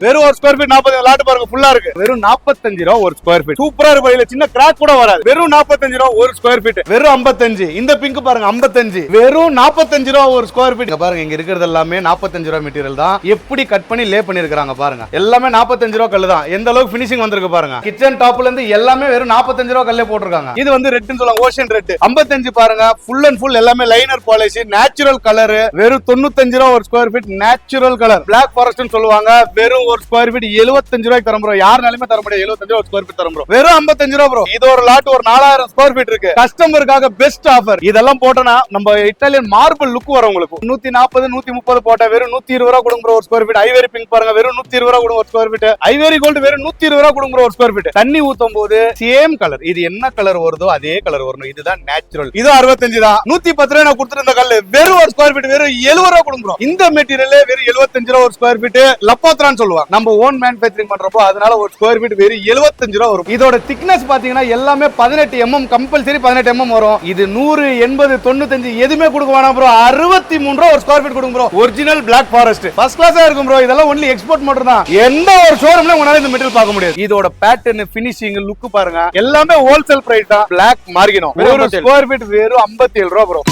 வெறும் ஒரு square feet 40 lot பாருங்க ஃபுல்லா இருக்கு. வெறும் 45 ரூபா ஒரு ஸ்கொயர் ஃபீட். சூப்பரா இருக்கு. இதுல சின்ன கிராக் கூட வராது. வெறும் 45 ரூபா ஒரு ஸ்கொயர் ஃபீட். வெறும் 55. இந்த பிங்க் பாருங்க 55. வெறும் 45 ரூபா ஒரு ஸ்கொயர் ஃபீட். பாருங்க இங்க இருக்கிறது எல்லாமே 45 ரூபா மெட்டீரியல் தான். எப்படி கட் பண்ணி லே பண்ணிருக்காங்க பாருங்க. எல்லாமே 45 ரூபா கல்லு தான். எந்த அளவுக்கு ஃபினிஷிங் வந்திருக்கு பாருங்க. கிச்சன் டாப்ல இருந்து எல்லாமே வெறும் 45 ரூபா கல்லே போட்டுருக்காங்க. இது வந்து ரெட்னு சொல்லுவாங்க, ஓஷன் ரெட். 55 பாருங்க ஃபுல் அண்ட் ஃபுல் எல்லாமே லைனர் பாலிஷ், நேச்சுரல் கலர். வெறும் 95 ரூபா ஒரு square feet natural colour. Black ஃபாரஸ்ட்னு சொல்லுவாங்க. வெறும் ஒரு ஸ்கொயர் ஃபீட் 75 ரூபாய்க்கு தரம் ப்ரோ. யாருனாலுமே தர முடியாது. 75 ரூபா ஒரு ஸ்கொயர் ஃபீட் தரம் ப்ரோ. வெறும் 55 ரூபா ப்ரோ. இது ஒரு லாட் ஒரு 4000 ஸ்கொயர் ஃபீட் இருக்கு. கஸ்டமருக்காக பெஸ்ட் ஆஃபர். இதெல்லாம் போட்டனா நம்ம இட்டாலியன் மார்பிள் லுக் வரும் உங்களுக்கு. 140 130 போட்ட வெறும் 120 ரூபா கொடுங்க ப்ரோ ஒரு ஸ்கொயர் ஃபீட். ஐவரி பிங்க் பாருங்க வெறும் 120 ரூபா கொடுங்க ஒரு ஸ்கொயர் ஃபீட். ஐவரி கோல்ட் வெறும் 120 ரூபா கொடுங்க ஒரு ஸ்கொயர் ஃபீட். தண்ணி ஊத்தும் போது சேம் கலர். இது என்ன கலர் வருதோ அதே கலர் வரணும். இதுதான் நேச்சுரல். இது 65 தான். 110 ரூபாய் நான் கொடுத்திருந்த கல்லு வெறும் ஒரு ஸ்கொயர் ஃபீட் வெறும் 70 ரூபா கொடுங்க ப்ரோ. இந்த மெட்டீரியல் வெறும் 75 ரூபா ஒரு ஸ்கொயர் ஃபீட். லப்போத்ரான்னு சொல்லுவாங்க. நம்ம ஓன் மேனுஃபேக்சரிங் பண்றப்போ அதனால ஒரு ஸ்கொயர் ஃபீட் வெறும் 75 ரூபா வரும். இதோட திக்னஸ் பாத்தீங்கன்னா எல்லாமே 18 mm கம்பல்சரி 18 mm வரும். இது 100 80 95 எதுவுமே கொடுக்க வேணாம் ப்ரோ. 63 ரூபா ஒரு ஸ்கொயர் ஃபீட் கொடுங்க bro. Original black forest first கிளாஸா இருக்கும் ப்ரோ. இதெல்லாம் ஒன்லி எக்ஸ்போர்ட் மட்டும் தான். எந்த ஒரு ஷோரூம்ல உங்களால இந்த மெட்டீரியல் பார்க்க முடியாது. இதோட பேட்டர்ன் ஃபினிஷிங் லுக் பாருங்க. எல்லாமே ஹோல்சேல் பிரைஸ் தான். பிளாக் மார்கினோ ஒரு ஸ்கொயர் ஃபீட் வெறும் 57 ரூபா bro.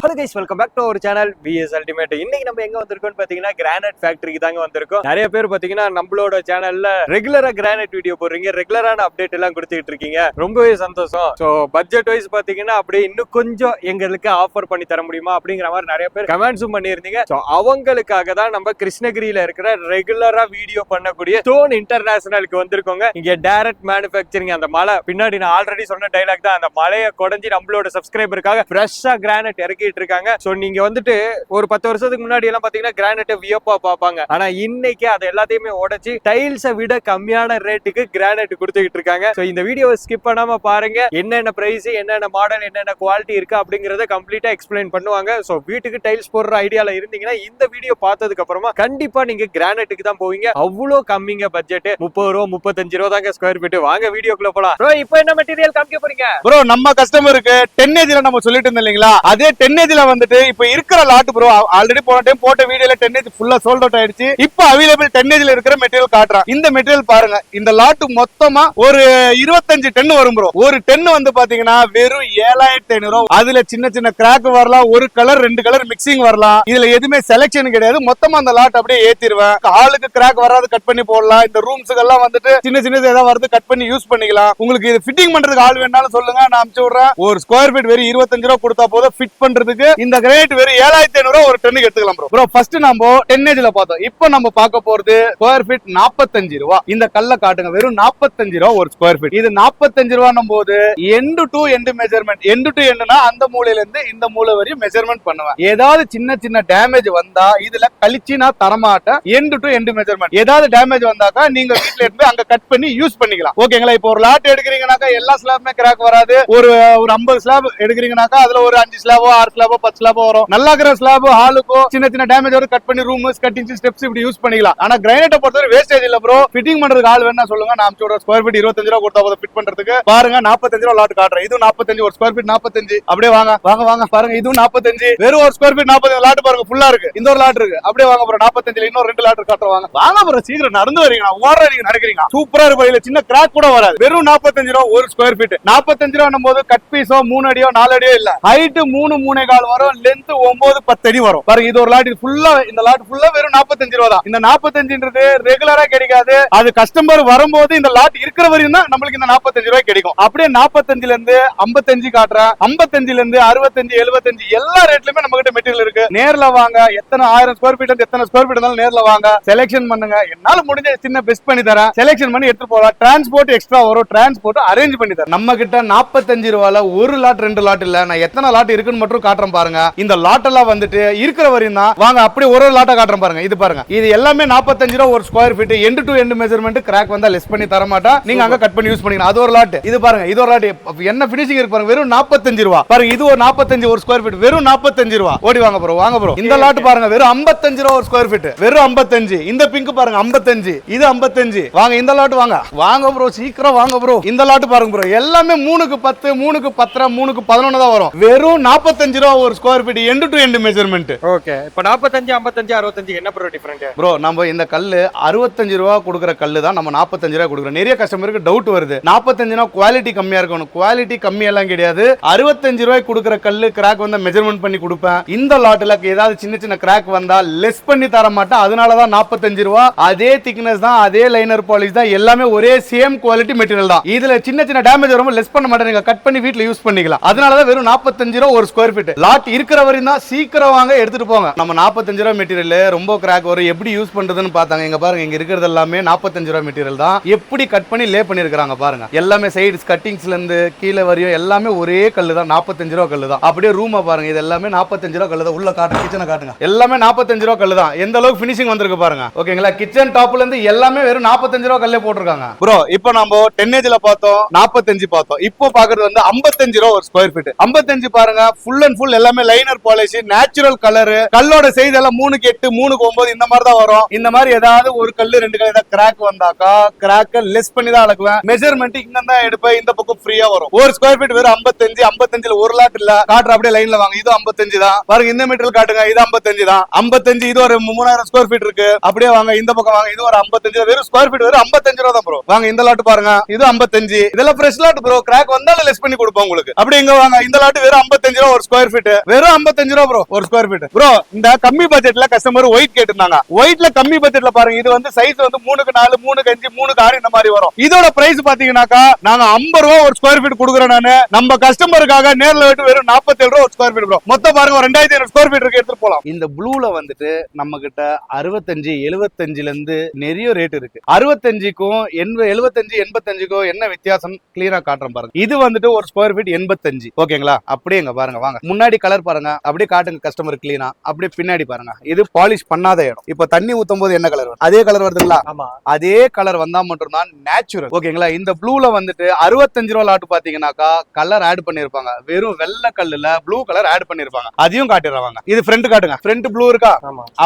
Hello guys, welcome back to our channel PS ultimate. இன்னைக்கு நம்ம எங்க வந்திருக்கோம்னு பாத்தீங்கன்னா கிரானைட் ஃபேக்டரிக்கு தாங்க வந்திருக்கோம். நிறைய பேர் பாத்தீங்கன்னா நம்மளோட சேனல்ல ரெகுலரா கிரானைட் வீடியோ போடுறீங்க, ரெகுலரான அப்டேட் எல்லாம் கொடுத்துட்டு இருக்கீங்க. ரொம்பவே சந்தோஷம். ஸோ பட்ஜெட் வைஸ் பாத்தீங்கன்னா அப்படியே இன்னும் கொஞ்சம் எங்களுக்கு ஆஃபர் பண்ணி தர முடியுமா அப்படிங்கிற மாதிரி நிறைய பேர் கமெண்ட்ஸும் பண்ணியிருந்தீங்க. ஸோ அவங்களுக்காக தான் நம்ம கிருஷ்ணகிரியில இருக்கிற ரெகுலரா வீடியோ பண்ணக்கூடிய ஸ்டோன் இன்டர்நேஷனலுக்கு வந்திருக்கோங்க. இங்க டைரக்ட் மேனுஃபேக்சரிங். அந்த மலை பின்னாடி நான் ஆல்ரெடி சொன்ன டைலாக் தான். அந்த மலையை குறைஞ்சி நம்மளோட சப்ஸ்கிரைபருக்காக ஃப்ரெஷ்ஷா கிரானைட் இறக்கி இருக்காங்க. சோ நீங்க வந்துட்டு ஒரு 10 வருஷத்துக்கு முன்னாடி எல்லாம் பாத்தீங்கன்னா கிரானைட் வியப்பா பாப்பாங்க. ஆனா இன்னைக்கு அது எல்லாத்தையுமே உடைச்சு டைல்ஸை விட கம்மியான ரேட்டுக்கு கிரானைட் கொடுத்துக்கிட்டு இருக்காங்க. சோ இந்த வீடியோவை ஸ்கிப் பண்ணாம பாருங்க. என்னென்ன பிரைஸ், என்னென்ன மாடல், என்னென்ன குவாலிட்டி இருக்கு அப்படிங்கறத கம்ப்ளீட்டா எக்ஸ்பிளைன் பண்ணுவாங்க. சோ வீட்டுக்கு டைல்ஸ் போடுற ஐடியால இருந்தீங்கன்னா இந்த வீடியோ பார்த்ததுக்கு அப்புறமா கண்டிப்பா நீங்க கிரானைட்டுக்கு தான் போவீங்க. அவ்வளோ கம்மிங்க பட்ஜெட். 30 ரூபா 35 ரூபா தாங்க ஸ்கொயர் ஃபீட். வாங்க வீடியோக்குள்ள போலாம். ப்ரோ இப்போ என்ன மெட்டீரியல் காமிக்க போறீங்க ப்ரோ? நம்ம கஸ்டமருக்கு 10 ஏஜ்ல நம்ம சொல்லிட்டு இருந்தோம் இல்லீங்களா, அதே 10 ஏஜ்ல வந்துட்டு இப்ப இருக்கிற லாட் ப்ரோ. ஆல்ரெடி போன டைம் போட்ட வீடியோல 10 ஏஜ் ஃபுல்லா சோல்ட் அவுட் ஆயிடுச்சு. இப்போ அவைலபிள் 10 ஏஜ்ல இருக்கிற மெட்டீரியல் காட்டுறேன். இந்த மெட்டீரியல் பாருங்க. இந்த லாட் மொத்தமா ஒரு 25 டன் வரும் ப்ரோ. ஒரு டன் வந்து பாத்தீங்கன்னா வெறும் 7500. அதுல சின்ன சின்ன கிராக் வரலாம், ஒரு கலர் 2 கலர் மிக்சிங் வரலாம். இதுல எதுவுமே செலக்ஷன் கிடையாது. மொத்தமா அந்த லாட் அப்படியே ஏத்திடுவேன். ஆளுக்கு கிராக் வராது கட் பண்ணி போடலாம். இந்த ரூம்ஸ்க்கு எல்லாம் வந்துட்டு சின்ன சின்னது ஏதாவது வருது கட் பண்ணி யூஸ் பண்ணிக்கலாம். உங்களுக்கு இது ஃபிட்டிங் பண்றதுக்கு ஆள் வேணாலும் சொல்லுங்க, நான் அனுப்பிச்சு விடுறேன். ஒரு ஸ்கொயர் ஃபீட் வெறும் 25 ரூபா கொடுத்தா போதும் ஃபிட் பண்றதுக்கு. இந்த கிரானைட் வெறும் 7500 ஒரு டன்னுக்கு எடுத்துக்கலாம் ப்ரோ. ப்ரோ ஃபர்ஸ்ட் நம்ம 10 ஏஜ்ல பார்த்தோம். இப்போ நம்ம பார்க்க போறது ஸ்கொயர் ஃபீட் 45 ரூபா. இந்த கல்ல காட்டுங்க. வெறும் 45 ரூபா ஒரு ஸ்கொயர் ஃபீட். இது 45 ரூபான்னும் போது end to end measurement. End to எண்ட்னா அந்த மூலையில இருந்து இந்த மூலை வரையும் மெஷர்மெண்ட் பண்ணுவேன். ஏதாவது சின்ன சின்ன டேமேஜ் வந்தா இதுல கழிச்சு நான் தரமாட்டேன். End to end measurement. ஏதாவது டேமேஜ் வந்தாக்கா நீங்க வீட்ல இருந்து அங்க கட் பண்ணி யூஸ் பண்ணிக்கலாம். ஓகேங்களா? இப்போ ஒரு லாட் எடுக்கிறீங்கனாக்கா எல்லா ஸ்லாப்மே கிராக் வராது. ஒரு 50 ஸ்லாப் எடுக்கிறீங்கனாக்கா அதுல ஒரு 5 ஸ்லாபோ 6 ஸ்லாபோ 10 ஸ்லாபோ வரும். நல்லா இருக்கிற ஸ்லாப் ஹாலுக்கோ சின்ன சின்ன டேமேஜ் வரும் கட் பண்ணி ரூம்ஸ் கட்டிங்ஸ் ஸ்டெப்ஸ் இப்படி யூஸ் பண்ணிக்கலாம். ஆனா கிரானைட்டை பொறுத்தவரை வேஸ்டேஜ் இல்ல ப்ரோ. ஃபிட்டிங் பண்றதுக்கு ஆள் வேணா சொல்லுங்க, நான் அனுப்பிச்சு விடுறேன். ஸ்கொயர் ஃபீட் 25 ரூபா கொடுத்தா போதும் ஃபிட் பண்றதுக்கு. பாருங்க 45 ரூபா லாட் காட்டுறேன். இது 45 ஒரு ஸ்கொயர் ஃபீட் 45. அப்படியே வாங்க வாங்க வாங்க பாருங்க. இதுவும் 45. வெறும் ஒரு ஸ்கொயர் ஃபீட் 40 லாட் பாருங்க ஃபுல்லா இருக்கு. இந்த ஒரு லாட் இருக்கு. அப்படியே வாங்க ப்ரோ. 45ல இன்னொரு 2 லாட் காட்டுறேன். வாங்க வாங்க ப்ரோ. சீக்கிரம் நடந்து வரீங்க, ஓடுறீங்க, நடக்கிறீங்க. சூப்பரா இருக்கு. இதுல சின்ன கிராக் கூட வராது. வெறும் 45 ரூபா ஒரு ஸ்கொயர் ஃபீட். 45 ரூபா போது கட் பீஸோ 3 அடியோ 4 அடியோ இல்ல. ஹைட் 3 3.25 வரும். லென்த் 9 10 அடி வரும். பாருங்க இது ஒரு லாட் ஃபுல்லா. இந்த லாட் ஃபுல்லா வெறும் 45 ரூபா தான். இந்த 45ன்றது ரெகுலரா கிடைக்காது. அது கஸ்டமர் வரும்போது இந்த லாட் இருக்கிற வரையும் தான் நம்மளுக்கு இந்த 45 ரூபாய் கிடைக்கும். அப்படியே 45ல இருந்து 55 காட்டுறேன். 55ல இருந்து 65 75 எல்லா ரேட்லயுமே நம்ம கிட்ட மெட்டீரியல் இருக்கு. நேர்ல வாங்க. எத்தனை 1000 ஸ்கொயர் ஃபீட் எத்தனை ஸ்கொயர் ஃபீட் இருந்தாலும் நேர்ல வாங்க. செலக்ஷன் பண்ணுங்க. என்னால முடிஞ்ச சின்ன பெஸ்ட் பண்ணி தரேன். செலக்ஷன் பண்ணி எடுத்து போலாம். டிரான்ஸ்போர்ட் எக்ஸ்ட்ரா வரும். டிரான்ஸ்போர்ட் அரேஞ்ச் பண்ணி தரேன். நம்ம கிட்ட 45 ரூபால ஒரு லாட் 2 லாட் இல்ல. நான் எத்தனை லாட் இருக்குன்னு மட்டும் காட்டுறேன் பாருங்க. இந்த லாட் எல்லாம் வந்துட்டு இருக்கிற வரையும் தான். வாங்க அப்படியே ஒரு லாட்டா காட்டுறேன் பாருங்க. இது பாருங்க. இது எல்லாமே 45 ரூபா ஒரு square feet. End to end measurement. Crack வந்தா லெஸ் பண்ணி தர மாட்டா. நீங்க அங்க கட் பண்ணி யூஸ் பண்ணிக்கலாம். அது ஒரு லாட். இது பாருங்க. இது ஒரு லாட். என்ன ஃபினிஷிங் இருக்கு பாருங்க. வெறும் 45 ரூபா. பாருங்க இது ஒரு 45 ஒரு ஸ்கொயர் ஃபீட். வெறும் 45 ரூபா. ஓடி வாங்க ப்ரோ. வாங்க ப்ரோ. இந்த லாட் பாருங்க. வெறும் 55 ரூபா ஒரு ஸ்கொயர் ஃபீட். வெறும் 55. இந்த பிங்க் பாருங்க 55. இது 55. வாங்க இந்த லாட் வாங்க. வாங்க ப்ரோ. சீக்கிரம் வாங்க ப்ரோ. இந்த லாட் பாருங்க ப்ரோ. எல்லாமே 3க்கு 10 3க்கு 10 3க்கு 11 தான் வரும். வெறும் 45 ரூபா ஒரு square feet end to end measurement. Okay, இப்போ 45 55 65 என்ன ப்ரோ டிஃபரெண்ட்? ப்ரோ நம்ம இந்த கல்லு 65 ரூபா கொடுக்குற கல்லு தான் நம்ம 45 ரூபா கொடுக்குறோம். நிறைய கஸ்டமருக்கு டவுட் வருது, 45னா குவாலிட்டி கம்மியா இருக்கணும். குவாலிட்டி கம்மியெல்லாம் கிடையாது. 65 ரூபாய் கொடுக்குற கல்லு கிராக் வந்தா மெஷர்மெண்ட் பண்ணி கொடுப்பேன். இந்த லாட்ல ஏதாவது சின்ன சின்ன கிராக் வந்தா லெஸ் பண்ணி தர மாட்டேன். அதனாலதான் 45 ரூபா. அதே திக்னஸ் தான், அதே லைனர் பாலிஷ் தான், எல்லாமே ஒரே சேம் குவாலிட்டி மெட்டீரியல் தான். இதுல சின்ன சின்ன டேமேஜ் வரும், லெஸ் பண்ண மாட்டேன். நீங்க கட் பண்ணி வீட்ல யூஸ் பண்ணிக்கலாம். அதனாலதான் வெறும் 45 ரூபா ஒரு ஸ்கொயர் ஃபீட். லாட் இருக்கிற வரையும் தான், சீக்கிரம் வாங்க எடுத்துட்டு போங்க. நம்ம 45 ரூபா மெட்டீரியல் ரொம்ப கிராக் வரும், எப்படி யூஸ் பண்றதுன்னு பார்த்தாங்க. இங்க பாருங்க, இங்க இருக்கிறது எல்லாமே 45 ரூபா மெட்டீரியல் தான். எப்படி கட் பண்ணி லே பண்ணிருக்காங்க பாருங்க. எல்லாமே சைட்ஸ் கட்டிங்ஸ்ல இருந்து கீழே வரையும் எல்லாமே ஒரே கல்லு தான், 45 ரூபா கல்லு தான். அப்படியே ரூமை பாருங்க, இது எல்லாமே 45 ரூபா கல்லு தான். உள்ள காட்டு, கிச்சனை காட்டுங்க, எல்லாமே 45 ரூபா கல்லு தான். எந்த அளவுக்கு ஃபினிஷிங் வந்திருக்கு பாருங்க. ஓகேங்களா, கிச்சன் டாப்ல இருந்து எல்லாமே வெறும் 45 ரூபா கல்லே போட்டுருக்காங்க. ப்ரோ இப்போ நம்ம 10 பார்த்தோம், 45 பார்த்தோம். இப்போ பாக்குறது வந்து 55 ரூபா ஒரு ஸ்கொயர் ஃபீட். 55 பாருங்க, ஃபுல் அண்ட் ஃபுல் எல்லாமே லைனர் பாலிஷ், நேச்சுரல் கலர். கல்லோட சைஸ் எல்லாம் 3க்கு 8 3க்கு 9 இந்த மாதிரி தான் வரும். இந்த மாதிரி ஏதாவது ஒரு கல்லு 2 கல்லு ஏதாவது கிராக் வந்தாக்கா கிராக்க லெஸ் பண்ணி தான் அளக்குவேன். மெஷர்மெண்ட் இங்க தான் எடுப்பேன், இந்த பக்கம் ஃப்ரீயா வரும். ஒரு ஸ்கொயர் ஃபீட் வெறும் 55. 55ல ஒரு லாட் இல்ல, காட்டுற அப்படியே லைன்ல வாங்க. இது 55 தான் பாருங்க. இந்த மெட்டீரியல் காட்டுங்க, இது 55 தான். 55 இது ஒரு 3000 ஸ்கொயர் ஃபீட் இருக்கு. அப்படியே வாங்க, இந்த பக்கம் வாங்க, இது ஒரு 55. வெறும் ஸ்கொயர் ஃபீட் வெறும் 55 ரூபா தான் ப்ரோ. வாங்க இந்த லாட் பாருங்க, இது 55. இதெல்லாம் ஃப்ரெஷ் லாட் ப்ரோ, கிராக் வந்தாலும் லெஸ் பண்ணி கொடுப்போம் உங்களுக்கு. அப்படியே இங்க வாங்க, இந்த லாட் வெறும் 55 ரூபா ஒரு ஸ்கொயர் ஃபீட். வெறும் 55 ரூபா ப்ரோ ஒரு ஸ்கொயர் ஃபீட். ப்ரோ இந்த கம்மி பட்ஜெட்ல கஸ்டமர் ஒயிட் கேட்டிருந்தாங்க. ஒயிட்ல கம்மி பட்ஜெட்ல பாருங்க, இது வந்து சைஸ் வந்து 3க்கு 4 3க்கு 5 3க்கு 6 இந்த மாதிரி வரும். இதோட பிரைஸ் பாத்தீங்கன்னாக்கா நாங்க 50 ரூபா ஒரு ஸ்கொயர் ஃபீட் கொடுக்குறேன். நானு நம்ம கஸ்டமருக்காக நேர்ல விட்டு வெறும் 47 ரூபா ஒரு ஸ்கொயர் ஃபீட் ப்ரோ. மொத்தம் பாருங்க 2500 ஸ்கொயர் ஃபீட் இருக்கு, எடுத்துட்டு போலாம். இந்த ப்ளூல வந்துட்டு நம்ம கிட்ட 65 75ல இருந்து நிறைய ரேட் இருக்கு. 65க்கும் 75 85க்கும் என்ன வித்தியாசம் கிளியரா காட்டுறேன் பாருங்க. இது வந்துட்டு ஒரு ஸ்கொயர் ஃபீட் 85. ஓகேங்களா, அப்படியே இங்க பாருங்க. வாங்க முன்னாடி கலர் பாருங்க, அப்படியே காட்டுங்க கஸ்டமர் கிளீனா. அப்படியே பின்னாடி பாருங்க, இது பாலிஷ் பண்ணாத இடம். இப்ப தண்ணி ஊத்தும் போது என்ன கலர் வரும், அதே கலர் வருதுங்களா? அதே கலர் வந்தா மட்டும் தான் நேச்சுரல். ஓகேங்களா, இந்த ப்ளூல வந்துட்டு 65 ரூபா லாட் பாத்தீங்கன்னாக்கா கலர் ஆட் பண்ணிருப்பாங்க. வெறும் வெள்ளை கல்லுல ப்ளூ கலர் ஆட் பண்ணிருப்பாங்க. அதையும் காட்டிடுறாங்க. இது ஃப்ரண்ட் காட்டுங்க, ஃப்ரண்ட் ப்ளூ இருக்கா,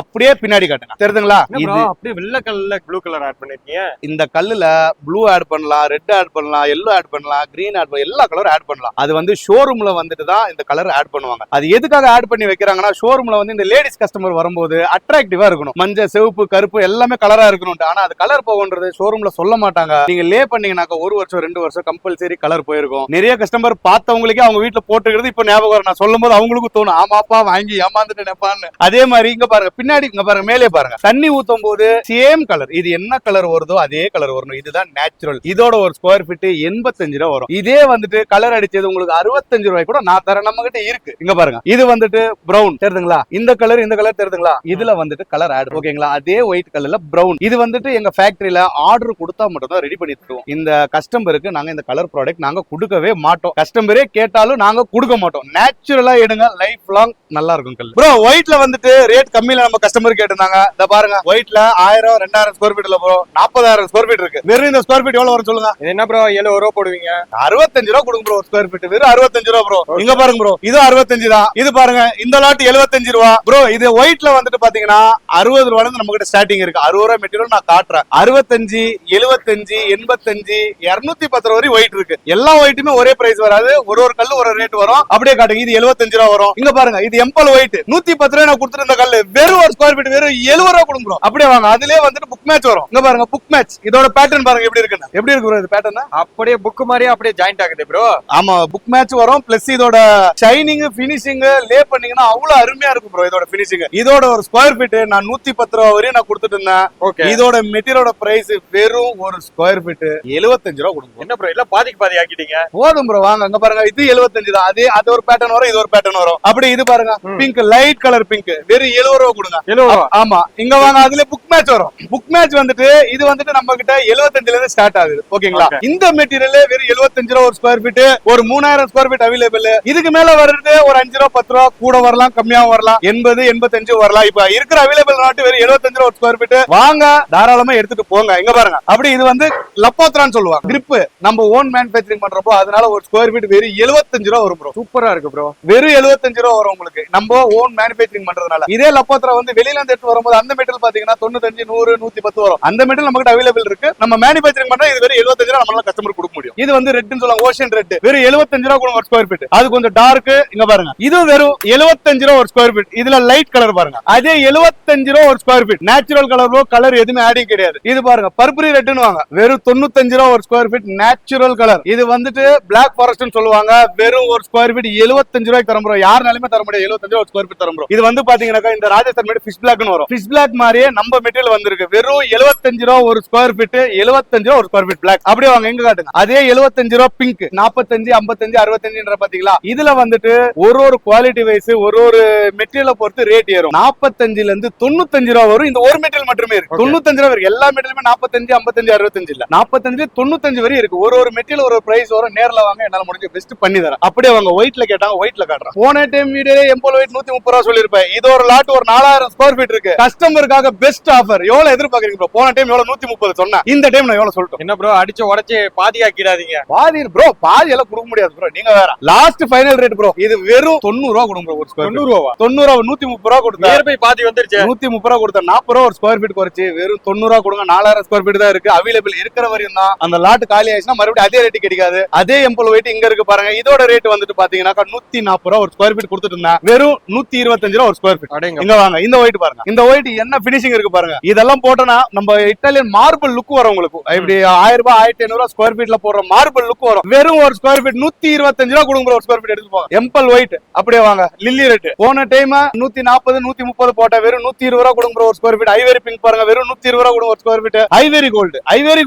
அப்படியே பின்னாடி காட்டுங்க. தெரியுதுங்களா? இது அப்படியே வெள்ளை கல்லுல ப்ளூ கலர் ஆட் பண்ணிருக்கீங்க. இந்த கல்லுல ப்ளூ ஆட் பண்ணலாம், ரெட் ஆட் பண்ணலாம், எல்லோ ஆட் பண்ணலாம், கிரீன் ஆட் பண்ணலாம், எல்லா கலரும் ஆட் பண்ணலாம். அது வந்து ஷோரூம்ல வந்துட்டு தான் இந்த கலர் ஆட் பண்ணுவாங்க. அது எதுக்காக ஆட் பண்ணி வைக்கிறாங்கன்னா, ஷோரூம்ல வந்து இந்த லேடிஸ் கஸ்டமர் வரும்போது அட்ராக்டிவா இருக்கணும். மஞ்சள் சிவப்பு கருப்பு எல்லாமே கலரா இருக்கணும். ஆனா அது கலர் போகுன்றது ஷோரூம்ல சொல்ல மாட்டாங்க. நீங்க லே பண்ணீங்கன்னாக்கா 1 வருஷம் 2 வருஷம் கம்பல்சரி கலர் போயிருக்கும். நிறைய கஸ்டமர் பார்த்தவங்களுக்கே அவங்க வீட்டுல போட்டுக்கிறது இப்ப ஞாபகம் வரும். நான் சொல்லும் போது அவங்களுக்கும் தோணும், ஆமாப்பா வாங்கி ஏமாந்துட்டு நினைப்பான்னு. அதே மாதிரி இங்க பாருங்க, பின்னாடி இங்க பாருங்க, மேலே பாருங்க, தண்ணி ஊத்தும் போது சேம் கலர். இது என்ன கலர் வருதோ அதே கலர் வரணும். இதுதான் நேச்சுரல். இதோட ஒரு ஸ்கொயர் ஃபீட் 85 ரூபா வரும். இதே வந்துட்டு கலர் அடிச்சது உங்களுக்கு 65 ரூபாய் கூட நான் தரேன், நம்ம கிட்ட இருக்கு. இங்க பாருங்க, இது வந்துட்டு பிரவுன் தெரியுதுங்களா, இந்த கலர் தெரியுதுங்களா, இதுல வந்துட்டு கலர் ஆட். ஓகேங்களா, அதே ஒயிட் கலர்ல பிரவுன். இது வந்துட்டு எங்க ஃபேக்டரியில ஆர்டர் கொடுத்தா மட்டும் தான் ரெடி பண்ணி தருவோம். இந்த கஸ்டமருக்கு நாங்க இந்த கலர் ப்ராடக்ட் நாங்க கொடுக்கவே மாட்டோம். கஸ்டமரே கேட்டாலும் நாங்க கொடுக்க மாட்டோம். நேச்சுரலா எடுங்க, லைஃப் லாங் நல்லா இருக்கும் கல். ப்ரோ ஒயிட்ல வந்துட்டு ரேட் கம்மியில நம்ம கஸ்டமர் கேட்டிருந்தாங்க. இந்த பாருங்க, ஒயிட்ல 1000 2000 ஸ்கொயர் ஃபீட்ல ப்ரோ 40000 ஸ்கொயர் ஃபீட் இருக்கு. வெறும் இந்த ஸ்கொயர் ஃபீட் எவ்வளவு வரும் சொல்லுங்க? என்ன ப்ரோ 70 ரூபா போடுவீங்க? 65 ரூபா கொடுங்க ப்ரோ ஸ்கொயர் ஃபீட். வெறும் 65 ரூபா ப்ரோ. இங்க பாருங்க ப்ரோ, இது 65 தான். இது பாருங்க, இந்த லாட் 75 ரூபா ப்ரோ. இது ஒயிட்ல வந்துட்டு பாத்தீங்கன்னா 60 ரூபால இருந்து நம்ம கிட்ட ஸ்டார்டிங் இருக்கு. 60 ரூபா மெட்டீரியல் நான் காட்டுறேன். 65 75 85 210 ரூபா வரை ஒயிட் இருக்கு. எல்லா ஒயிட்டுமே ஒரே பிரைஸ் வராது, ஒரு கல்லு ஒரு ரேட் வரும். அப்படியே காட்டுங்க, இது 75 ரூபா வரும். இங்க பாருங்க, இது எம்பல் ஒயிட் 110 ரூபாய் நான் கொடுத்துருந்த கல்லு வெறும் ஒரு ஸ்கொயர் ஃபீட் வெறும் 70 ரூபா கொடுங்க. அப்படியே வாங்க, அதுலயே வந்துட்டு புக் மேட்ச் வரும். இங்க பாருங்க புக் மேட்ச். இதோட பேட்டர்ன் பாருங்க எப்படி இருக்குன்னு. எப்படி இருக்கு ப்ரோ இது பேட்டர்ன்? அப்படியே புக் மாதிரியே அப்படியே ஜாயிண்ட் ஆகுது ப்ரோ. ஆமா, புக் மேட்ச் வரும். பிளஸ் இதோட ஷைனிங் ஃபினிஷிங் லே பண்ணீங்கன்னா அவ்வளவு அருமையா இருக்கும் ப்ரோ. இதோட ஃபினிஷிங், இதோட ஒரு ஸ்கொயர் ஃபீட் நான் 110 ரூபா வரையும் நான் கொடுத்துட்டு இருந்தேன். ஓகே, இதோட மெட்டீரியலோட பிரைஸ் வெறும் ஒரு ஸ்கொயர் ஃபீட் 75 ரூபா கொடுங்க. என்ன ப்ரோ எல்லாம் பாதிக்கு பாதி ஆக்கிட்டீங்க? போதும் ப்ரோ, வாங்க. அங்க பாருங்க, இது 75 தான். அது ஒரு பேட்டர்ன் வரும், இது ஒரு பேட்டர்ன் வரும். அப்படி இது பாருங்க, பிங்க் லைட் கலர் பிங்க் வெறும் 70 ரூபா கொடுங்க. 70 ரூபா. ஆமா, இங்க வாங்க, அதுல புக் மேட்ச் வரும். புக் மேட்ச் வந்துட்டு இது வந்துட்டு நம்ம கிட்ட 75ல இருந்து ஸ்டார்ட் ஆகுது. ஓகேங்களா, இந்த மெட்டீரியல் வெறும் 75 ரூபா ஒரு ஸ்கொயர் ஃபீட். ஒரு 3000 ஸ்கொயர் ஃபீட் அவைலபிள். இதுக்கு மேல வருது ஒரு 5 ரூபா 10 ரூபா கூட வரலாம், கம்மியாவும் வரலாம், 80 85 வரலாம். இப்ப இருக்கிற அவைலபிள் நாட்டு வெறும் 75 ரூபா ஒரு ஸ்கொயர் ஃபீட். வாங்க, தாராளமா எடுத்துட்டு போங்க. இங்க பாருங்க, அப்படி இது வந்து லப்போத்ரான்னு சொல்லுவாங்க. கிரிப் நம்ம ஓன் மேனுஃபேக்சரிங் பண்றப்போ அதனால ஒரு ஸ்கொயர் ஃபீட் வெறும் 75 ரூபா வரும் ப்ரோ. சூப்பரா இருக்கு ப்ரோ. வெறும் 75 ரூபா வரும் உங்களுக்கு, நம்ம ஓன் மேனுஃபேக்சரிங் பண்றதுனால. இதே லப்போத்ரா வந்து வெளியில இருந்து எடுத்து வரும்போது அந்த மெட்டீரியல் பாத்தீங்கன்னா 95 100 110 வரும். அந்த மெட்டீரியல் நம்ம கிட்ட அவைலபிள் இருக்கு. நம்ம மேனுஃபேக்சரிங் பண்றோம். இது வெறும் 75 ரூபா நம்மளால கஸ்டமர் கொடுக்க முடியும். இது வந்து ரெட்னு சொல்லுவாங்க, ஓஷன் ரெட். வெறும் 75 ரூபா கொடுங்க ஒரு ஸ்கொயர் ஃபீட். அது கொஞ்சம் டார்க். இங்க பாருங்க, பாருங்க, இது வெறும் 75 ரூபா ஒரு ஸ்கொயர் ஃபீட். இதுல லைட் கலர் பாருங்க, அதே 75 ரூபா ஒரு ஸ்கொயர் ஃபீட். நேச்சுரல் கலர் எதுவுமே ஆடிங் கிடையாது. இது பாருங்க பர்பிரி ரெட்னு வாங்க, வெறும் 95 ரூபா ஒரு ஸ்கொயர் ஃபீட் நேச்சுரல் கலர். இது வந்துட்டு பிளாக் ஃபாரஸ்ட்னு சொல்லுவாங்க, வெறும் ஒரு ஸ்கொயர் ஃபீட் 75 ரூபாய்க்கு தரம் ப்ரோ. யாருனாலுமே தர முடியாது, 75 ரூபா ஒரு ஸ்கொயர் ஃபீட் தரம் ப்ரோ. இது வந்து பாத்தீங்கன்னா இந்த ராஜஸ்தான் மேட் ஃபிஷ் பிளாக்னு வரும். ஃபிஷ் பிளாக் மாதிரியே நம்ம மெட்டீரியல் வந்திருக்கு, வெறும் 75 ரூபா ஒரு ஸ்கொயர் ஃபீட், 75 ரூபா ஒரு ஸ்கொயர் ஃபீட் பிளாக். அப்படியே வாங்க எங்க காட்டுங்க. அதே 75 ரூபா பிங்க், 45, 55, 65 பாத்தீங்களா. இதுல வந்துட்டு ஒரு குவாலிட்டி வைஸ் ஒரு மெட்டீரியலை பொறுத்து ரேட் ஏறும். 45ல இருந்து 95 ரூபா வரும். இந்த ஒரு மெட்டீரியல் மட்டுமே இருக்கு. 95 ரூபா இருக்கு. எல்லா மெட்டீரியலுமே 45, 55, 65 இல்ல, 45, 95 வரை இருக்கு. ஒரு மெட்டீரியல் ஒரு பிரைஸ் வரும். நேர்ல வாங்க, என்னால முடிஞ்ச பெஸ்ட் பண்ணி தரேன். அப்படியே வாங்க. ஒயிட்ல கேட்டாங்க, ஒயிட்ல காட்டுறேன். போன டைம் வீடியோல எம்போல் ஒயிட் 130 ரூபா சொல்லிருப்பேன். இது ஒரு லாட் ஒரு 4000 ஸ்கொயர் ஃபீட் இருக்கு. கஸ்டமருக்காக பெஸ்ட் ஆஃபர். எவ்வளவு எதிர்பார்க்கறீங்க ப்ரோ? போன டைம் எவ்வளவு 130 சொன்னேன், இந்த டைம் நான் எவ்வளவு சொல்லிட்டேன். என்ன ப்ரோ அடிச்சு உடைச்சு பாதி ஆக்கிடாதீங்க. பாதி ப்ரோ, பாதி எல்லாம் கொடுக்க முடியாது ப்ரோ. நீங்க வேற லாஸ்ட் ஃபைனல் ரேட் ப்ரோ. இது வெறும் 90 ரூபா கொடுங்க ப்ரோ. ஒரு ஸ்கொயர் 90 ரூபா 90 ரூபா 130 ரூபா கொடுத்தா நியர்பை பாதி வந்துருச்சு. 130 ரூபா கொடுத்தா 40 ரூபா ஒரு ஸ்கொயர் ஃபீட் குறைச்சு வெறும் 90 ரூபா கொடுங்க. 4000 ஸ்கொயர் ஃபீட் தான் இருக்கு அவைலபிள். இருக்கிற வரையும் தான். அந்த லாட் காலி ஆயிடுச்சுன்னா மறுபடியும் அதே ரேட் கிடைக்காது. அதே எம்போல் வெயிட் இங்க இருக்கு பாருங்க. இதோட ரேட் வந்துட்டு பாத்தீங்கன்னா 140 ரூபா ஒரு ஸ்கொயர் ஃபீட் கொடுத்துட்டு இருந்தா வெறும் 125 ரூபா ஒரு ஸ்கொயர் ஃபீட். இங்க வாங்க, இந்த ஒயிட் பாருங்க. இந்த ஒயிட் என்ன பினிஷிங் இருக்கு பாருங்க. இதெல்லாம் போட்டோம்னா நம்ம இட்டாலியன் மார்பிள் லுக் வரும் உங்களுக்கு. இப்படி 1000 ரூபாய் 1500 ரூபாய் ஸ்கொயர் ஃபீட்ல போடுற மார்பிள் லுக் வரும். வெறும் ஒரு ஸ்கொயர் ஃபீட் 125 ரூபா கொடுங்க ஒரு ஸ்கொயர் ஃபீட் எடுத்து போங்க. எம்பல் ஒயிட் அப்படியே வாங்க. லில்லி ரெட் போன டைம் 140 130 போட்ட வெறும் 120 ரூபா கொடுங்க ஒரு ஸ்கொயர் ஃபீட். ஐவரி பிங்க் பாருங்க, வெறும் 120 ரூபா கொடுங்க ஒரு ஸ்கொயர் ஃபீட். ஐவரி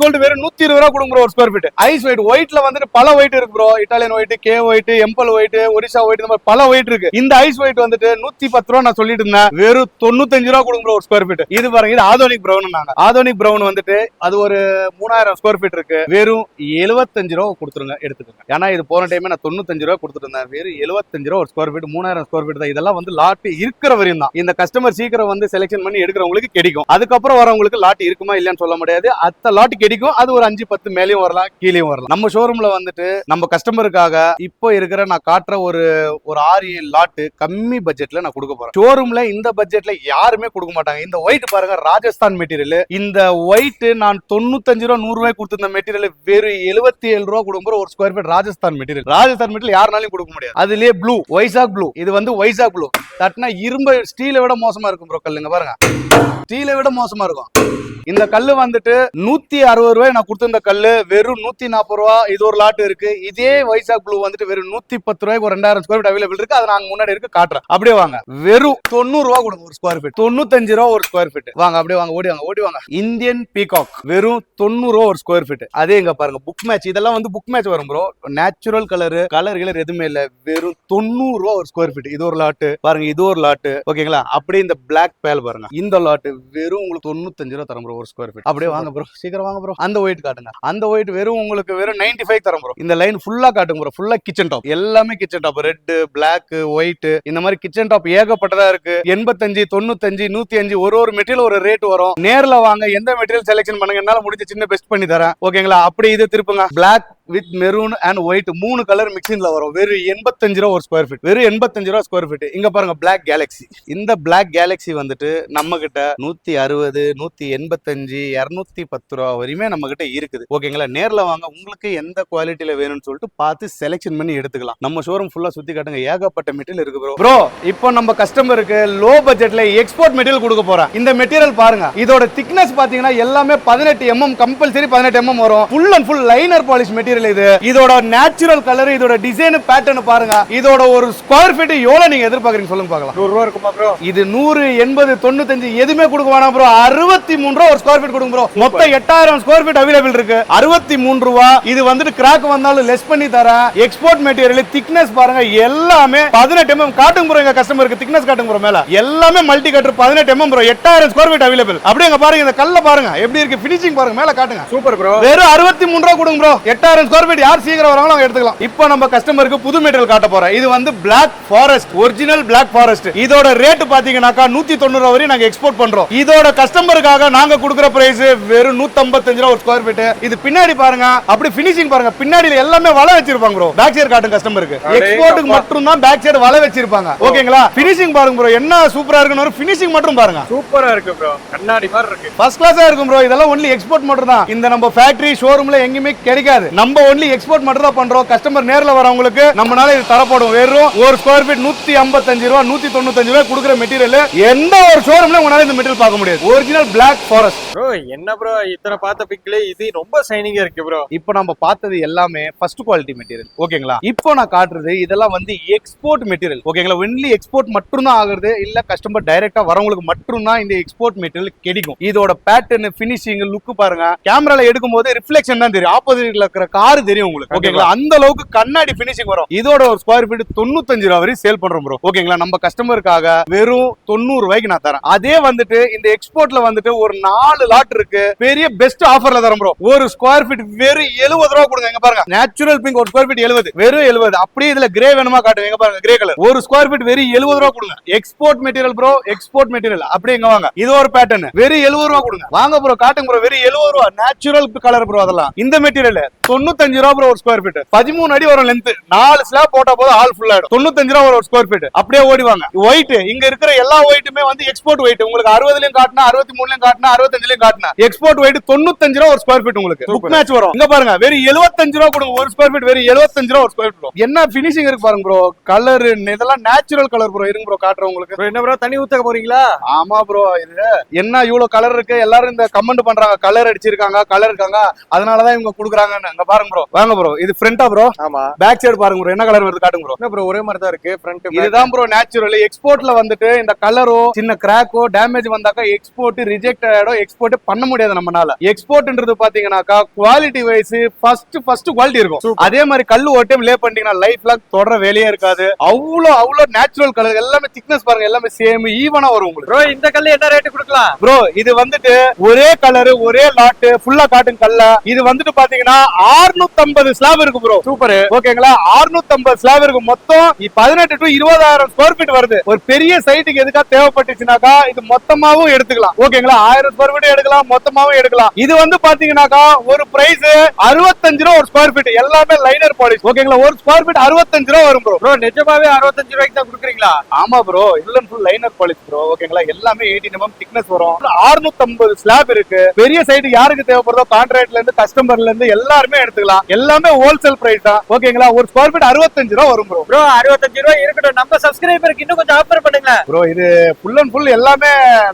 கோல்டு வெறும் 120 ரூபா கொடுங்க ஒரு ஸ்கொயர் ஃபீட். ஐஸ் ஒயிட், ஒயிட்ல வந்துட்டு பல ஒயிட் இருக்கு bro. Italian white, K white, எம்பல் ஒயிட், ஒரிசா ஒயிட், இந்த மாதிரி பல ஒயிட் இருக்கு. இந்த ஐஸ் ஒயிட் வந்துட்டு 110 ரூபா நான் சொல்லிட்டு இருந்தேன், வெறும் 95 ரூபா கொடுங்க ஒரு ஸ்கொயர் ஃபீட். இது பாருங்க, இது ஆதோனிக் பிரவுன். ஆதோனிக் பிரவுன் வந்துட்டு அது ஒரு 3000 ஸ்கொயர் ஃபீட் இருக்கு. வெறும் 75 ரூபா கொடுத்துருங்க, எடுத்துக்கோங்க. ஏன்னா இது போன டைம் நான் 95 ரூபா கொடுத்துட்டு இருந்தேன், வெறும் 75 ரூபா ஒரு ஸ்கொயர் ஃபீட். 3000 ஸ்கொயர் ஃபீட் தான். இதெல்லாம் வந்து லாட் இருக்கிற வரையும் தான். இந்த கஸ்டமர் சீக்கிரம் வந்து செலக்ஷன் பண்ணி எடுக்கிறவங்களுக்கு கிடைக்கும். அதுக்கப்புறம் வரவங்களுக்கு லாட் இருக்குமா இல்லையான்னு சொல்ல முடியாது. அத்த லாட் கிடைக்கும். அது ஒரு 5-10 மேலேயும் வரலாம், கீழேயும் வரலாம். நம்ம ஷோரூம்ல வந்துட்டு நம்ம கஸ்டமருக்காக இப்போ இருக்கிற நான் காட்டுற ஒரு 6-7 லாட் கம்மி பட்ஜெட்ல நான் கொடுக்க போறேன். ஷோரூம்ல இந்த பட்ஜெட்ல யாருமே கொடுக்க மாட்டாங்க. இந்த ஒயிட் பாருங்க, ராஜஸ்தான் மெட்டீரியல். இந்த ஒயிட் நான் 95 ரூபா 100 ரூபாய் கொடுத்திருந்த மெட்டீரியல் வெறும் 77 ரூபா கொடுக்குற ஒரு ஸ்கொயர் ஃபீட். ராஜஸ்தான் மெட்டீரியல் யாருனாலும் கொடுக்க முடியாது. அதுலயே ப்ளூ, வைசாக் ப்ளூ. இது வந்து வைசாக் ப்ளூ. தட்டினா இரும்பு ஸ்டீலை விட மோசமா இருக்கும் ப்ரோ. கல்லுங்க பாருங்க, ஸ்டீலை விட மோசமா இருக்கும். இந்த கல்லு வந்துட்டு 160 ரூபாய் நான் கொடுத்திருந்த கல்லு வெறும் 140 ரூபா. இது ஒரு லாட் இருக்கு. இதே வைசாக் ப்ளூ வந்துட்டு வெறும் 110 ரூபாய்க்கு ஒரு 2000 ஸ்கொயர் ஃபீட் அவைலபிள் இருக்கு. அது நாங்க முன்னாடி இருக்கு காட்டுறேன். அப்படியே வாங்க, வெறும் 90 ரூபா கொடுங்க ஒரு ஸ்கொயர் ஃபீட். 95 ரூபா ஒரு ஸ்கொயர் ஃபீட். வாங்க அப்படியே வாங்க, ஓடி வாங்க. இந்தியன் பீகாக் வெறும் 90 ரூபா ஒரு ஸ்கொயர் ஃபீட். அதே இங்க பாருங்க புக் மேட்ச். இதெல்லாம் வந்து புக் மேட்ச் வரும் ப்ரோ. நேச்சுரல் கலர் எதுவுமே இல்ல, வெறும் 90 ரூபா ஒரு ஸ்கொயர் ஃபீட். இது ஒரு லாட் பாருங்க, இது ஒரு லாட் ஓகேங்களா. அப்படியே இந்த பிளாக் பேல் பாருங்க, இந்த லாட் வெறும் உங்களுக்கு 95 ரூபா தரும் ப்ரோ ஒரு ஸ்கொயர் ஃபீட். அப்படியே வாங்க ப்ரோ, சீக்கிரம் வாங்க ப்ரோ. அந்த ஒயிட் காட்டுங்க. அந்த ஒயிட் வெறும் உங்களுக்கு வெறும் 95 தரும் ப்ரோ. இந்த லைன் ஃபுல்லா காட்டுங்க ப்ரோ. ஃபுல்லா கிச்சன் டாப், எல்லாமே kitchen top. Red, black, white, இந்த மாதிரி கிச்சன் டாப் ஏகப்பட்டதா இருக்கு. 85, 95, 105 ஒரு மெட்டீரியல் ஒரு ரேட் வரும். நேர்ல வாங்க, எந்த மெட்டீரியல் செலக்ஷன் பண்ணுங்க, என்னால முடிஞ்ச சின்ன பெஸ்ட் பண்ணி தரேன் ஓகேங்களா. அப்படி இது திருப்புங்க. Black with maroon and white 3 colour மிக்சிங்ல வரும். வெறும் 85 ரூபா ஒரு ஸ்கொயர் ஃபீட். வெறும் 85 ரூபா ஸ்கொயர் ஃபீட். இங்க பாருங்க பிளாக் கேலக்ஸி. இந்த பிளாக் கேலக்ஸி வந்துட்டு நம்ம கிட்ட 160, 185, 210 ரூபா வரையுமே நம்ம கிட்ட இருக்குது ஓகேங்களா. நேர்ல வாங்க, உங்களுக்கு எந்த குவாலிட்டியில வேணும்னு சொல்லிட்டு பார்த்து செலக்ஷன் பண்ணி எடுத்துக்கலாம். நம்ம ஷோரூம் ஃபுல்லா சுத்தி காட்டுங்க, ஏகப்பட்ட மெட்டீரியல் இருக்கு ப்ரோ. ப்ரோ இப்போ நம்ம கஸ்டமருக்கு லோ பட்ஜெட்ல எக்ஸ்போர்ட் மெட்டீரியல் கொடுக்க போறேன். இந்த மெட்டீரியல் பாருங்க, இதோட திக்னஸ் பாத்தீங்கன்னா எல்லாமே 18 mm, கம்பல்சரி 18 mm வரும். Full and full liner polish material. இதோட நேச்சுரல் கலர், இதோட டிசைன் பேட்டர்ன் பாருங்க. இதோட ஒரு ஸ்கொயர் ஃபீட் எவ்வளவு நீங்க எதிர்பார்க்கறீங்க சொல்லுங்க பார்க்கலாம். 100 ரூபா இருக்குமா ப்ரோ? இது 100, 80, 95 எதுவுமே கொடுக்க வேணாம் ப்ரோ. 63 ரூபா ஒரு ஸ்கொயர் ஃபீட் கொடுங்க ப்ரோ. மொத்தம் 8000 ஸ்கொயர் ஃபீட் அவைலபிள் இருக்கு. 63 ரூபா. இது வந்துட்டு கிராக் வந்தாலும் லெஸ் பண்ணி தரேன். Export material. திக்னஸ் பாருங்க, எல்லாமே 18 mm காட்டுங்க ப்ரோ. எங்க கஸ்டமருக்கு திக்னஸ் காட்டுங்க ப்ரோ. மேல எல்லாமே multi cutter 18 mm bro. 8000 square feet available. அப்படியே இங்க பாருங்க, இந்த கல்ல பாருங்க எப்படி இருக்கு, ஃபினிஷிங் பாருங்க. மேல காட்டுங்க. Super bro. வெறும் 63 ரூபா கொடுங்க ப்ரோ. 8000 square feet. யார் சீக்கிரம் வராங்களோ அவங்க எடுத்துக்கலாம். இப்போ நம்ம கஸ்டமருக்கு புது மெட்டீரியல் காட்ட போறோம். இது வந்து black forest, original black forest. இதோட ரேட் பாத்தீங்கன்னாக்கா 190 ரூபா வரை நாங்க எக்ஸ்போர்ட் பண்றோம். இதோட கஸ்டமருக்காக நாங்க கொடுக்கிற பிரைஸ் வெறும் 155 ரூபா ஒரு ஸ்கொயர் ஃபீட். இது பின்னாடி பாருங்க, அப்படி ஃபினிஷிங் பாருங்க. பின்னாடில எல்லாமே வலை வச்சிருப்பாங்க ப்ரோ. பேக் சைடு காட்டுங்க கஸ்டமருக்கு. எக்ஸ்போர்ட்டுக்கு மட்டும் தான் பேக் சைடு வலை வச்சிருப்பாங்க ஓகேங்களா. ஃபினிஷிங் பாருங்க ப்ரோ, என்ன சூப்பரா இருக்குன்னு ஒரு ஃபினிஷிங் மட்டும் பாருங்க. சூப்பரா இருக்கு ப்ரோ, கண்ணாடி மாதிரி இருக்கு. ஃபர்ஸ்ட் கிளாஸா இருக்கும் ப்ரோ. இதெல்லாம் ஒன்லி எக்ஸ்போர்ட் மட்டும் தான். இந்த நம்ம ஃபேக்டரி ஷோரூம்ல எங்கயுமே கிடைக்காது. நம்ம நம்ம ஒன்லி எக்ஸ்போர்ட் மட்டும் தான் பண்றோம். கஸ்டமர் நேர்ல வரவங்களுக்கு நம்மளால இது தரப்படும். வெறும் ஒரு ஸ்கொயர் ஃபீட் 155 ரூபா 195 ரூபாய் கொடுக்குற மெட்டீரியல் எந்த ஒரு ஷோரூம்ல உங்களால இந்த மெட்டீரியல் பார்க்க முடியாது. Original black forest. ப்ரோ என்ன ப்ரோ இத்தனை பார்த்த பிக்ல இது ரொம்ப ஷைனிங்கா இருக்கு ப்ரோ. இப்போ நம்ம பார்த்தது எல்லாமே ஃபர்ஸ்ட் குவாலிட்டி மெட்டீரியல். ஓகேங்களா? இப்போ நான் காட்டுறது இதெல்லாம் வந்து எக்ஸ்போர்ட் மெட்டீரியல். ஓகேங்களா? ஒன்லி எக்ஸ்போர்ட் மட்டும் தான் ஆகுறது. இல்ல கஸ்டமர் டைரக்டா வரவங்களுக்கு மட்டும் தான் இந்த எக்ஸ்போர்ட் மெட்டீரியல் கிடைக்கும். இதோட பேட்டர்ன், ஃபினிஷிங், லுக் பாருங்க. கேமரால எடுக்கும்போது ரிஃப்ளெக்ஷன் தான் தெரியும். ஆப்போசிட்ல இருக்கிற கார் தெரியும் உங்களுக்கு. ஓகேங்களா? அந்த அளவுக்கு கண்ணாடி ஃபினிஷிங் வரும். இதோட ஒரு ஸ்கொயர் ஃபீட் 95 ரூபாய் வரை சேல் பண்றோம் ப்ரோ. ஓகேங்களா? நம்ம கஸ்டமருக்காக வெறும் 90 ரூபாய்க்கு நான் தரேன். அதே வந்துட்டு இந்த எக்ஸ்போர்ட்ல வந்துட்டு ஒரு 4 லாட் இருக்கு. பெரிய பெஸ்ட் ஆஃபர்ல தரோம் ப்ரோ. ஒரு ஸ்கொயர் ஃபீட் வெறும் 70 ரூபாய் கொடுங்க. எங்க பாருங்க, நேச்சுரல் பிங்க் ஒரு ஸ்கொயர் ஃபீட் 70, வெறும் 70. அப்படியே இதுல கிரே வேணுமா காட்டுங்க. எங்க பாருங்க, கிரே கலர் ஒரு ஸ்கொயர் ஃபீட் வெறும் 70 ரூபாய் கொடுங்க. Export material bro, export material. அப்படியே எங்க வாங்க, இது ஒரு பேட்டர்ன் வெறும் 70 ரூபாய் கொடுங்க. வாங்க ப்ரோ, காட்டுங்க ப்ரோ, வெறும் 70 ரூபாய். Natural colour bro. அதெல்லாம் இந்த மெட்டீரியல் 95 ரூபாய் ப்ரோ ஒரு ஸ்கொயர் ஃபீட். 13 அடி வரும் லென்த். 4 ஸ்லாப் போட்டா போதும், ஆல் ஃபுல் ஆயிடும். 95 ரூபாய் ஒரு ஸ்கொயர் ஃபீட். அப்படியே ஓடிவாங்க. ஒயிட், இங்க இருக்கிற எல்லா ஒயிட்டுமே வந்து எக்ஸ்போர்ட் ஒயிட். உங்களுக்கு 60லயும் காட்டினா, 63லயும் காட்டினா, 65லயும் காட்டினா எக்ஸ்போர்ட் ஒயிட் 95 ரூபாய் ஒரு ஸ்கொயர் ஃபீட். உங்களுக்கு புக் மேட்ச் வரும். இங்க பாருங்க, வெறும் 75 ரூபாய் கொடுங்க ஒரு ஸ்கொயர் ஃபீட். வெறும் 75 ரூபாய் ஒரு ஸ்கொயர் ஃபீட். என்ன ஃபினிஷிங் இருக்கு பாருங்க ப்ரோ. கலர் இதெல்லாம் நேச்சுரல் கலர் ப்ரோ. இருங்க ப்ரோ, காட்டுறேன் உங்களுக்கு. என்ன ப்ரோ தண்ணி ஊத்த போறீங்களா? ஆமா ப்ரோ. இது என்ன இவ்வளவு கலர் இருக்கு? எல்லாரும் இந்த கமெண்ட் பண்றாங்க, கலர் அடிச்சிருக்காங்க, கலர் இருக்காங்க, அதனாலதான் இவங்க குடுக்குறாங்கன்னு. அங்க பாருங்க ப்ரோ, வாங்க ப்ரோ. இது ஃப்ரண்டா ப்ரோ? ஆமா. பேக் சைடு பாருங்க ப்ரோ, என்ன கலர் வருது காட்டுங்க ப்ரோ. என்ன ப்ரோ ஒரே மாதிரி தான் இருக்கு ஃப்ரண்ட். இதுதான் ப்ரோ நேச்சுரல். எக்ஸ்போர்ட்ல வந்துட்டு இந்த கலரோ சின்ன கிராக்கோ டேமேஜ் வந்தாக்கா எக்ஸ்போர்ட் ரிஜெக்ட் ஆயிடும். எக்ஸ்போர்ட் பண்ண முடியாது நம்மனால. எக்ஸ்போர்ட்ன்றது பாத்தீங்கன்னாக்கா குவாலிட்டி வைஸ் ஃபர்ஸ்ட் குவாலிட்டி இருக்கும். அதே மாதிரி கல்லு ஒரு டைம் லே பண்ணிட்டீங்கன்னா லைஃப் லாங் தொடர வேலையே இருக்காது. அவ்வளவு நேச்சுரல் கலர். எல்லாமே திக்னஸ் பாருங்க, எல்லாமே சேம் ஈவனா வரும் உங்களுக்கு. ப்ரோ இந்த கல்லு என்ன ரேட் கொடுக்கலாம் ப்ரோ? இது வந்துட்டு ஒரே கலர் ஒரே லாட் ஃபுல்லா காட்டன் கல்ல. இது வந்துட்டு பாத்தீங்கன்னா 650 ஸ்லாப் இருக்கு ப்ரோ. சூப்பர். ஓகேங்களா? 650 ஸ்லாப் இருக்கு. மொத்தம் 18 to 20,000 ஸ்கொயர் ஃபீட் வருது. ஒரு பெரிய சைட்டுக்கு எதுக்கா தேவைப்பட்டுச்சுனாக்கா இது மொத்தமாவும் எடுத்துக்கலாம். ஓகேங்களா? 1000 ஸ்கொயர் ஃபீட் எடுக்கலாம், மொத்தமாவும் எடுக்கலாம். இது வந்து பாத்தீங்கன்னாக்கா ஒரு பிரைஸ் 65 ரூபாய் ஒரு ஸ்கொயர் ஃபீட். எல்லாமே லைனர் பாலிஷ். ஓகேங்களா? ஒரு ஸ்கொயர் ஃபீட் 65 ரூபாய் வரும் ப்ரோ. ப்ரோ நிஜமாவே 65 ரூபாய்க்கு தான் கொடுக்குறீங்களா? ஆமா bro, full and full liner polish bro. ஓகேங்களா? எல்லாமே 18 mm திக்னஸ் வரும். 650 ஸ்லாப் இருக்கு. பெரிய சைட்டு யாருக்கு தேவைப்படுதோ கான்ட்ராக்ட்ல இருந்து கஸ்டமர்ல இருந்து எல்லாருமே எடுத்துக்கலாம். எல்லாமே ஹோல்சேல் பிரைஸ் தான். ஓகேங்களா? ஒரு ஸ்கொயர் ஃபீட் 65 ரூபாய் வரும் ப்ரோ. ப்ரோ 65 ரூபாய் இருக்கட்டும். நம்ம சப்ஸ்கிரைபருக்கு இன்னும் கொஞ்சம் ஆஃபர் பண்ணுங்க ப்ரோ. இது ஃபுல் அண்ட் ஃபுல் எல்லாமே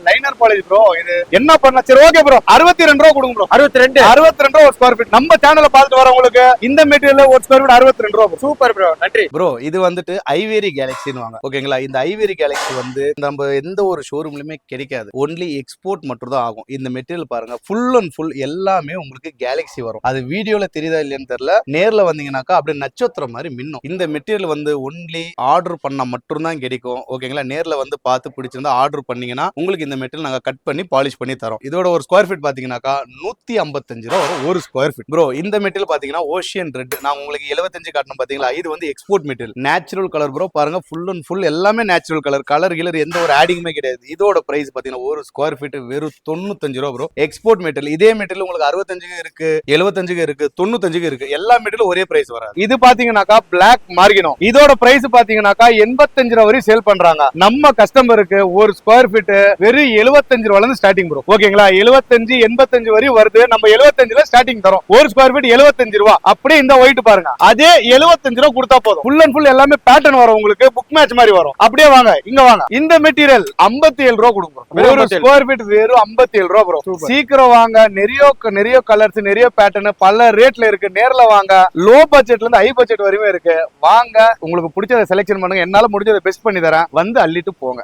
லைனர் பாலிஷ் ப்ரோ. இது என்ன பண்ணலாம்? சரி ஓகே ப்ரோ, 62 ரூபாய் கொடுங்க ப்ரோ. 62 ரூபாய் ஒரு ஸ்கொயர் ஃபீட். நம்ம சேனலை பார்த்துட்டு வரவங்களுக்கு இந்த மெட்டீரியல் ஒரு ஸ்கொயர் ஃபீட் 62 ரூபாய். சூப்பர் ப்ரோ, நன்றி ப்ரோ. இது வந்துட்டு ஐவேரி கேலக்சின்னு வாங்க. ஓகேங்களா? இந்த ஐவேரி கேலக்சி வந்து நம்ம எந்த ஒரு ஷோரூம்லயுமே கிடைக்காது. ஒன்லி எக்ஸ்போர்ட் மட்டும் தான் ஆகும். இந்த மெட்டீரியல் பாருங்க, ஃபுல் அண்ட் ஃபுல் எல்லாமே உங்களுக்கு கேலக்சி வரும். அது வீடியோல தெரியுதா இல்லையான்னு தெரியல. நேர்ல வந்தீங்கன்னாக்கா அப்படியே நட்சத்திரம் மாதிரி மின்னும். இந்த மெட்டீரியல் வந்து ஒன்லி ஆர்டர் பண்ணா மட்டும் தான் கிடைக்கும். ஓகேங்களா? நேர்ல வந்து பார்த்து பிடிச்சிருந்தா ஆர்டர் பண்ணீங்கன்னா உங்களுக்கு இந்த மெட்டீரியல் நாங்க கட் பண்ணி பாலிஷ் பண்ணி தரோம். இதோட ஒரு ஸ்கொயர் ஃபீட் பாத்தீங்கன்னாக்கா 155 ரூபாய் வரும் ஒரு ஸ்கொயர் ஃபீட் ப்ரோ. இந்த மெட்டீரியல் பாத்தீங்கன்னா ஓஷியன் ரெட். நான் உங்களுக்கு 75 காட்டணும் பாத்தீங்களா? இது வந்து export material. Natural colour bro. பாருங்க, ஃபுல் அண்ட் ஃபுல் எல்லாமே நேச்சுரல் கலர். கலர் எந்த ஒரு ஆடிங்குமே கிடையாது. இதோட பிரைஸ் பாத்தீங்கன்னா ஒரு ஸ்கொயர் ஃபீட் வெறும் 95 ரூபாய் ப்ரோ. Export material. இதே மெட்டீரியல் உங்களுக்கு 65 இருக்கு, 75 இருக்கு, 95 இருக்கு. எல்லா மெட்டீரியல் ஒரே பிரைஸ் வராது. இது பாத்தீங்கன்னாக்கா பிளாக் மார்கினோ. இதோட பிரைஸ் பாத்தீங்கன்னாக்கா 85 ரூபாய் வரை சேல் பண்றாங்க. நம்ம கஸ்டமருக்கு ஒரு ஸ்கொயர் ஃபீட் வெறும் 75 ரூபாயில இருந்து ஸ்டார்டிங் ப்ரோ. ஓகேங்களா? 75 85 வரை வருது. நம்ம 75ல ஸ்டார்டிங் தரோம். ஒரு ஸ்கொயர் ஃபீட் 75 ரூபாய். அப்படியே இந்த ஒயிட் பாருங்க, அதே 75 ரூபாய் கொடுத்தா போதும். ஃபுல் அண்ட் ஃபுல் எல்லாமே பேட்டர்ன் வரும் உங்களுக்கு. புக் மேட்ச் மாதிரி வரும். அப்படியே வாங்க, இங்க வாங்க. இந்த மெட்டீரியல் 57 ரூபாய் கொடுக்கும். ஒரு ஸ்கொயர் ஃபீட் வெறும் 57 ரூபாய் ப்ரோ. சீக்கிரம் வாங்க. நிறைய கலர்ஸ், நிறைய பேட்டர்ன், பல ரேட்ல இருக்கு. நேர்ல வாங்க. லோ பட்ஜெட்ல இருந்து ஹை பட்ஜெட் வரையும் இருக்கு. வாங்க, உங்களுக்கு பிடிச்சத செலக்ஷன் பண்ணுங்க. என்னால முடிஞ்சதை பெஸ்ட் பண்ணி தரேன். வந்து அள்ளிட்டு போங்க.